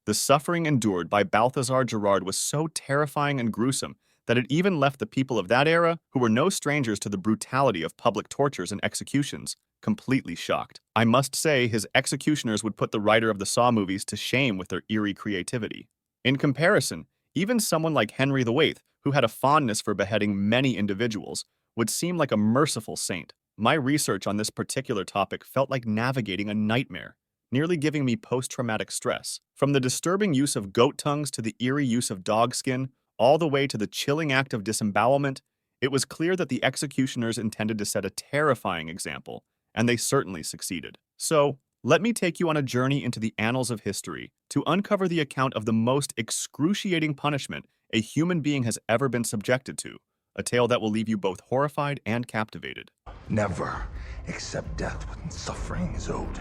The suffering endured by Balthasar Gerard was so terrifying and gruesome that it even left the people of that era, who were no strangers to the brutality of public tortures and executions, completely shocked. I must say, his executioners would put the writer of the Saw movies to shame with their eerie creativity. In comparison, even someone like Henry VIII, who had a fondness for beheading many individuals, would seem like a merciful saint. My research on this particular topic felt like navigating a nightmare, nearly giving me post-traumatic stress. From the disturbing use of goat tongues to the eerie use of dog skin, all the way to the chilling act of disembowelment, it was clear that the executioners intended to set a terrifying example, and they certainly succeeded. So, let me take you on a journey into the annals of history to uncover the account of the most excruciating punishment a human being has ever been subjected to, a tale that will leave you both horrified and captivated. Never accept death when suffering is owed.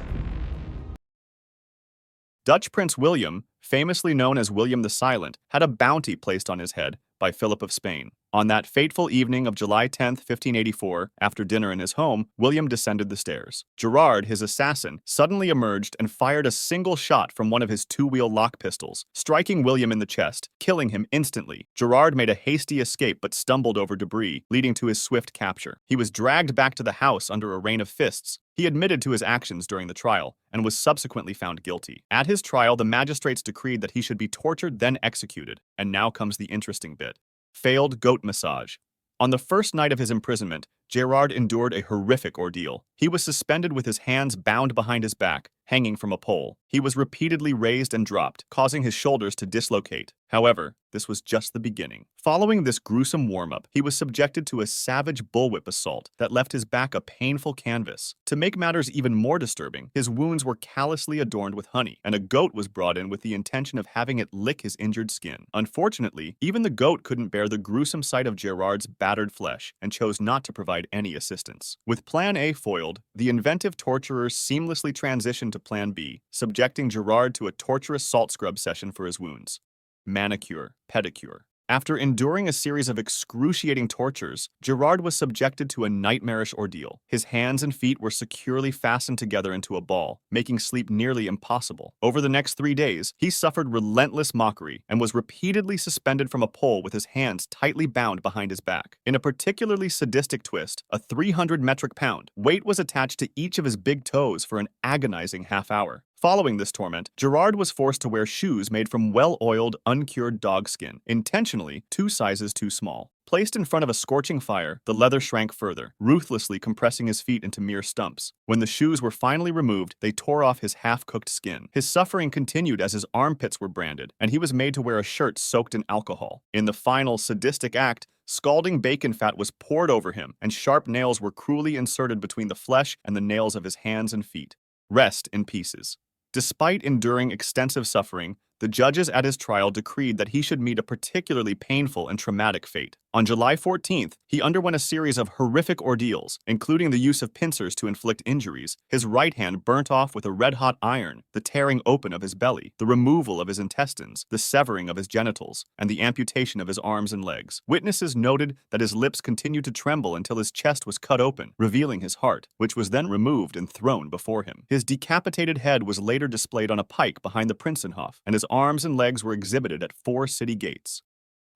Dutch Prince William, famously known as William the Silent, had a bounty placed on his head by Philip of Spain. On that fateful evening of July 10, 1584, after dinner in his home, William descended the stairs. Gerard, his assassin, suddenly emerged and fired a single shot from one of his two-wheel lock pistols, striking William in the chest, killing him instantly. Gerard made a hasty escape but stumbled over debris, leading to his swift capture. He was dragged back to the house under a rain of fists. He admitted to his actions during the trial and was subsequently found guilty. At his trial, the magistrates decreed that he should be tortured then executed. And now comes the interesting bit. Failed goat massage. On the first night of his imprisonment, Gerard endured a horrific ordeal. He was suspended with his hands bound behind his back, hanging from a pole. He was repeatedly raised and dropped, causing his shoulders to dislocate. However, this was just the beginning. Following this gruesome warm-up, he was subjected to a savage bullwhip assault that left his back a painful canvas. To make matters even more disturbing, his wounds were callously adorned with honey, and a goat was brought in with the intention of having it lick his injured skin. Unfortunately, even the goat couldn't bear the gruesome sight of Gerard's battered flesh and chose not to provide any assistance. With Plan A foiled, the inventive torturers seamlessly transitioned to Plan B, subjecting Gerard to a torturous salt scrub session for his wounds. Manicure, pedicure. After enduring a series of excruciating tortures, Gerard was subjected to a nightmarish ordeal. His hands and feet were securely fastened together into a ball, making sleep nearly impossible. Over the next 3 days, he suffered relentless mockery and was repeatedly suspended from a pole with his hands tightly bound behind his back. In a particularly sadistic twist, a 300 metric pound weight was attached to each of his big toes for an agonizing half-hour. Following this torment, Gerard was forced to wear shoes made from well-oiled, uncured dog skin, intentionally 2 sizes too small. Placed in front of a scorching fire, the leather shrank further, ruthlessly compressing his feet into mere stumps. When the shoes were finally removed, they tore off his half-cooked skin. His suffering continued as his armpits were branded, and he was made to wear a shirt soaked in alcohol. In the final sadistic act, scalding bacon fat was poured over him, and sharp nails were cruelly inserted between the flesh and the nails of his hands and feet. Rest in pieces. Despite enduring extensive suffering, the judges at his trial decreed that he should meet a particularly painful and traumatic fate. On July 14th, he underwent a series of horrific ordeals, including the use of pincers to inflict injuries, his right hand burnt off with a red-hot iron, the tearing open of his belly, the removal of his intestines, the severing of his genitals, and the amputation of his arms and legs. Witnesses noted that his lips continued to tremble until his chest was cut open, revealing his heart, which was then removed and thrown before him. His decapitated head was later displayed on a pike behind the Prinsenhof, and his arms and legs were exhibited at 4 city gates.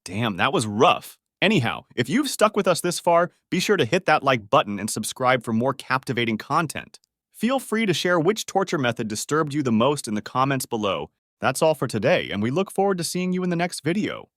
Damn, that was rough. Anyhow, if you've stuck with us this far, be sure to hit that like button and subscribe for more captivating content. Feel free to share which torture method disturbed you the most in the comments below. That's all for today, and we look forward to seeing you in the next video.